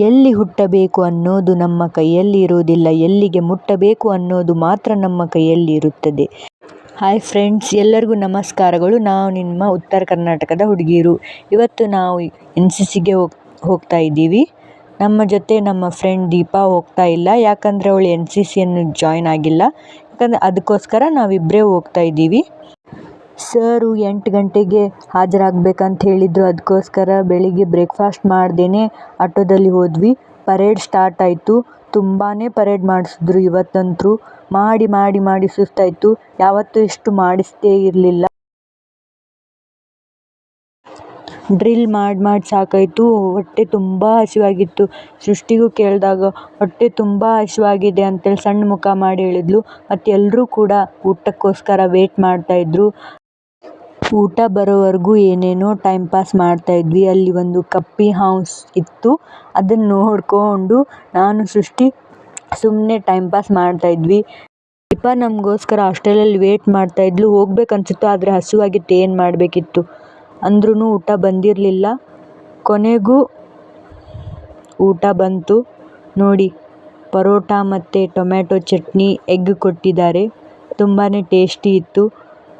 ಎಲ್ಲಿ ಹುಟ್ಟಬೇಕು ಅನ್ನೋದು ನಮ್ಮ ಕೈಯಲ್ಲಿ ಇರುವುದಿಲ್ಲ, ಎಲ್ಲಿಗೆ ಮುಟ್ಟಬೇಕು ಅನ್ನೋದು ಮಾತ್ರ ನಮ್ಮ ಕೈಯಲ್ಲಿ ಇರುತ್ತದೆ. ಹಾಯ್ ಫ್ರೆಂಡ್ಸ್, ಎಲ್ಲರಿಗೂ ನಮಸ್ಕಾರಗಳು. ನಾವು ನಿಮ್ಮ ಉತ್ತರ ಕರ್ನಾಟಕದ ಹುಡುಗಿರು. ಇವತ್ತು ನಾವು NCCಗೆ ಹೋಗ್ತಾ ಇದ್ದೀವಿ. ನಮ್ಮ ಜೊತೆ ನಮ್ಮ ಫ್ರೆಂಡ್ ದೀಪಾ ಹೋಗ್ತಾ ಇಲ್ಲ, ಯಾಕಂದರೆ ಅವಳು NCCಯನ್ನು ಜಾಯ್ನ್ ಆಗಿಲ್ಲ. ಯಾಕಂದರೆ ಅದಕ್ಕೋಸ್ಕರ ನಾವಿಬ್ಬರೇ ಹೋಗ್ತಾ ಇದ್ದೀವಿ. ಸರು 8 ಗಂಟೆಗೆ ಹಾಜರಾಗಬೇಕಂತ ಹೇಳಿದರು. ಅದಕ್ಕೋಸ್ಕರ ಬೆಳಿಗ್ಗೆ ಬ್ರೇಕ್ಫಾಸ್ಟ್ ಮಾಡ್ದೇ ಆಟೋದಲ್ಲಿ ಹೋದ್ವಿ. ಪರೇಡ್ ಸ್ಟಾರ್ಟ್ ಆಯಿತು. ತುಂಬಾ ಪರೇಡ್ ಮಾಡಿಸಿದ್ರು ಇವತ್ತಂತೂ. ಮಾಡಿ ಮಾಡಿ ಮಾಡಿ ಸುಸ್ತಾಯಿತು. ಯಾವತ್ತೂ ಇಷ್ಟು ಮಾಡಿಸ್ತೇ ಇರಲಿಲ್ಲ. ಡ್ರಿಲ್ ಮಾಡಿ ಸಾಕಾಯಿತು. ಹೊಟ್ಟೆ ತುಂಬ ಹಸಿವಾಗಿತ್ತು. ಸೃಷ್ಟಿಗೂ ಕೇಳಿದಾಗ ಹೊಟ್ಟೆ ತುಂಬ ಹಸಿವಾಗಿದೆ ಅಂತೇಳಿ ಸಣ್ಣ ಮುಖ ಮಾಡಿ ಹೇಳಿದ್ಲು. ಮತ್ತು ಎಲ್ಲರೂ ಕೂಡ ಊಟಕ್ಕೋಸ್ಕರ ವೇಟ್ ಮಾಡ್ತಾಯಿದ್ರು. ಊಟ ಬರೋವರೆಗೂ ಏನೇನೋ ಟೈಮ್ ಪಾಸ್ ಮಾಡ್ತಾಯಿದ್ವಿ. ಅಲ್ಲಿ ಒಂದು ಕಪ್ಪಿ ಹೌಸ್ ಇತ್ತು. ಅದನ್ನು ನೋಡಿಕೊಂಡು ನಾನು ಸೃಷ್ಟಿ ಸುಮ್ಮನೆ ಟೈಮ್ ಪಾಸ್ ಮಾಡ್ತಾಯಿದ್ವಿ. ದೀಪಾ ನಮಗೋಸ್ಕರ ಹಾಸ್ಟೆಲಲ್ಲಿ ವೇಟ್ ಮಾಡ್ತಾಯಿದ್ಲು. ಹೋಗ್ಬೇಕನ್ಸಿತ್ತು, ಆದರೆ ಹಸಿವಾಗಿತ್ತು, ಏನು ಮಾಡಬೇಕಿತ್ತು. ಅಂದ್ರೂ ಊಟ ಬಂದಿರಲಿಲ್ಲ. ಕೊನೆಗೂ ಊಟ ಬಂತು ನೋಡಿ. ಪರೋಟ ಮತ್ತು ಟೊಮ್ಯಾಟೊ ಚಟ್ನಿ, ಎಗ್ ಕೊಟ್ಟಿದ್ದಾರೆ. ತುಂಬಾ ಟೇಸ್ಟಿ ಇತ್ತು.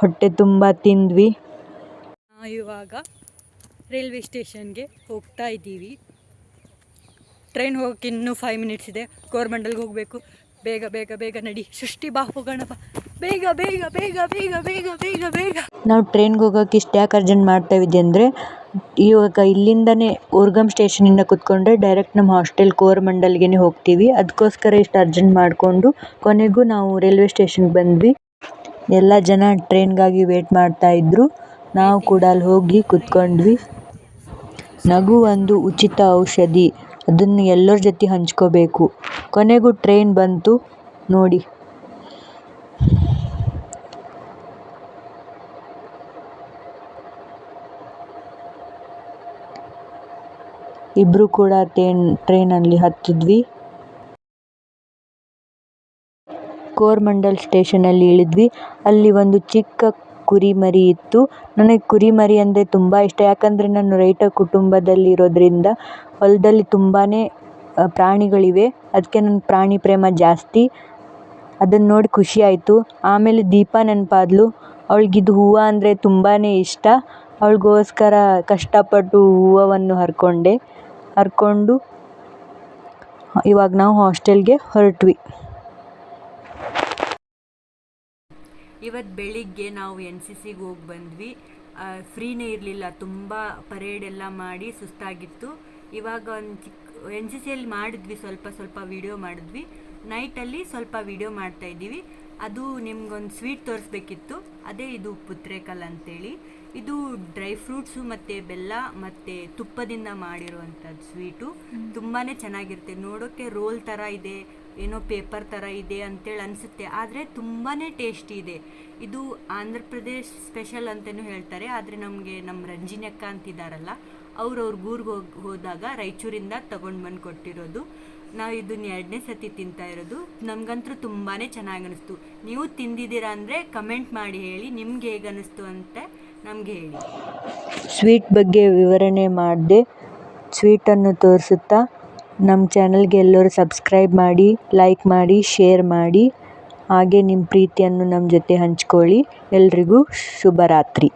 ಹೊಟ್ಟೆ ತುಂಬ ತಿಂದ್ವಿ. ಇವಾಗ ರೈಲ್ವೆ ಸ್ಟೇಷನ್ಗೆ ಹೋಗ್ತಾ ಇದ್ದೀವಿ. ಟ್ರೈನ್ ಹೋಗೋಕ್ಕೆ ಇನ್ನೂ 5 ಮಿನಿಟ್ಸ್ ಇದೆ. ಕೋರಮಂಡಲ್ಗೆ ಹೋಗಬೇಕು. ಬೇಗ ಬೇಗ ಬೇಗ ನಡಿ ಸೃಷ್ಟಿ, ಬಾ ಹೋಗೋಣ ಬಾ, ಬೇಗ ಬೇಗ ಬೇಗ ಬೇಗ ಬೇಗ ಬೇಗ ಬೇಗ. ನಾವು ಟ್ರೈನ್ಗೆ ಹೋಗೋಕೆ ಇಷ್ಟು ಯಾಕೆ ಅರ್ಜೆಂಟ್ ಮಾಡ್ತಾ ಇದ್ವಿ ಅಂದರೆ, ಇವಾಗ ಇಲ್ಲಿಂದನೇ ಊರ್ಗಮ್ ಸ್ಟೇಷನಿಂದ ಕುತ್ಕೊಂಡ್ರೆ ಡೈರೆಕ್ಟ್ ನಮ್ಮ ಹಾಸ್ಟೆಲ್ ಕೋರಮಂಡಲ್ಗೆ ಹೋಗ್ತೀವಿ. ಅದಕ್ಕೋಸ್ಕರ ಇಷ್ಟು ಅರ್ಜೆಂಟ್ ಮಾಡಿಕೊಂಡು ಕೊನೆಗೂ ನಾವು ರೈಲ್ವೆ ಸ್ಟೇಷನ್ಗೆ ಬಂದ್ವಿ. ಎಲ್ಲ ಜನ ಟ್ರೈನ್ಗಾಗಿ ವೇಟ್ ಮಾಡ್ತಾಯಿದ್ರು. ನಾವು ಕೂಡ ಅಲ್ಲಿ ಹೋಗಿ ಕುತ್ಕೊಂಡ್ವಿ. ನಗು ಒಂದು ಉಚಿತ ಔಷಧಿ, ಅದನ್ನು ಎಲ್ಲರ ಜೊತೆ ಹಂಚ್ಕೋಬೇಕು. ಕೊನೆಗೂ ಟ್ರೈನ್ ಬಂತು ನೋಡಿ. ಇಬ್ಬರು ಕೂಡ ಟ್ರೈನಲ್ಲಿ ಹತ್ತಿದ್ವಿ. ಕೋರಮಂಡಲ್ ಸ್ಟೇಷನಲ್ಲಿ ಇಳಿದ್ವಿ. ಅಲ್ಲಿ ಒಂದು ಚಿಕ್ಕ ಕುರಿಮರಿ ಇತ್ತು. ನನಗೆ ಕುರಿಮರಿ ಅಂದರೆ ತುಂಬ ಇಷ್ಟ. ಯಾಕಂದರೆ ನಾನು ರೈತ ಕುಟುಂಬದಲ್ಲಿ ಇರೋದ್ರಿಂದ ಹೊಲದಲ್ಲಿ ತುಂಬಾ ಪ್ರಾಣಿಗಳಿವೆ. ಅದಕ್ಕೆ ನನಗೆ ಪ್ರಾಣಿ ಪ್ರೇಮ ಜಾಸ್ತಿ. ಅದನ್ನು ನೋಡಿ ಖುಷಿ ಆಯಿತು. ಆಮೇಲೆ ದೀಪಾ ನೆನಪಾದ್ಲು. ಅವಳಿಗಿದು ಹೂವು ಅಂದರೆ ತುಂಬಾ ಇಷ್ಟ. ಅವಳಿಗೋಸ್ಕರ ಕಷ್ಟಪಟ್ಟು ಹೂವನ್ನು ಹರ್ಕೊಂಡು ಇವಾಗ ನಾವು ಹಾಸ್ಟೆಲ್ಗೆ ಹೊರಟ್ವಿ. ಇವತ್ತು ಬೆಳಿಗ್ಗೆ ನಾವು NCCಗೆ ಹೋಗಿ ಬಂದ್ವಿ. ಫ್ರೀನೇ ಇರಲಿಲ್ಲ, ತುಂಬ ಪರೇಡ್ ಎಲ್ಲ ಮಾಡಿ ಸುಸ್ತಾಗಿತ್ತು. ಇವಾಗ ಒಂದು NCCಯಲ್ಲಿ ಮಾಡಿದ್ವಿ, ಸ್ವಲ್ಪ ವಿಡಿಯೋ ಮಾಡಿದ್ವಿ. ನೈಟಲ್ಲಿ ಸ್ವಲ್ಪ ವಿಡಿಯೋ ಮಾಡ್ತಾಯಿದ್ದೀವಿ. ಅದು ನಿಮ್ಗೊಂದು ಸ್ವೀಟ್ ತೋರಿಸ್ಬೇಕಿತ್ತು. ಅದೇ ಇದು ಪುತ್ರೇಕಲ್ ಅಂತೇಳಿ. ಇದು ಡ್ರೈ ಫ್ರೂಟ್ಸು ಮತ್ತು ಬೆಲ್ಲ ಮತ್ತು ತುಪ್ಪದಿಂದ ಮಾಡಿರುವಂಥದ್ದು ಸ್ವೀಟು. ತುಂಬಾ ಚೆನ್ನಾಗಿರುತ್ತೆ. ನೋಡೋಕ್ಕೆ ರೋಲ್ ಥರ ಇದೆ, ಏನೋ ಪೇಪರ್ ಥರ ಇದೆ ಅಂತೇಳಿ ಅನಿಸುತ್ತೆ, ಆದರೆ ತುಂಬಾ ಟೇಸ್ಟಿ ಇದೆ. ಇದು ಆಂಧ್ರ ಪ್ರದೇಶ್ ಸ್ಪೆಷಲ್ ಅಂತಲೂ ಹೇಳ್ತಾರೆ. ಆದರೆ ನಮಗೆ ನಮ್ಮ ರಂಜಿನಿ ಅಕ್ಕ ಅಂತಿದ್ದಾರಲ್ಲ, ಅವ್ರ ಊರಿಗೆ ಹೋದಾಗ ರಾಯಚೂರಿಂದ ತೊಗೊಂಡು ಬಂದು ಕೊಟ್ಟಿರೋದು. ನಾವು ಇದನ್ನ 2ನೇ ಸತಿ ತಿಂತಾ ಇರೋದು. ನಮಗಂತೂ ತುಂಬಾ ಚೆನ್ನಾಗಿ ಅನಿಸ್ತು. ನೀವು ತಿಂದಿದ್ದೀರಾ ಅಂದರೆ ಕಮೆಂಟ್ ಮಾಡಿ ಹೇಳಿ, ನಿಮ್ಗೆ ಹೇಗೆ ಅನ್ನಿಸ್ತು ಅಂತ ನಮಗೆ ಹೇಳಿ. ಸ್ವೀಟ್ ಬಗ್ಗೆ ವಿವರಣೆ ಮಾಡಿದೆ. ಸ್ವೀಟನ್ನು ತೋರಿಸುತ್ತಾ ನಮ್ಮ ಚಾನಲ್ಗೆ ಎಲ್ಲರೂ ಸಬ್ಸ್ಕ್ರೈಬ್ ಮಾಡಿ, ಲೈಕ್ ಮಾಡಿ, ಶೇರ್ ಮಾಡಿ. ಹಾಗೆ ನಿಮ್ಮ ಪ್ರೀತಿಯನ್ನು ನಮ್ಮ ಜೊತೆ ಹಂಚ್ಕೊಳ್ಳಿ. ಎಲ್ರಿಗೂ ಶುಭರಾತ್ರಿ.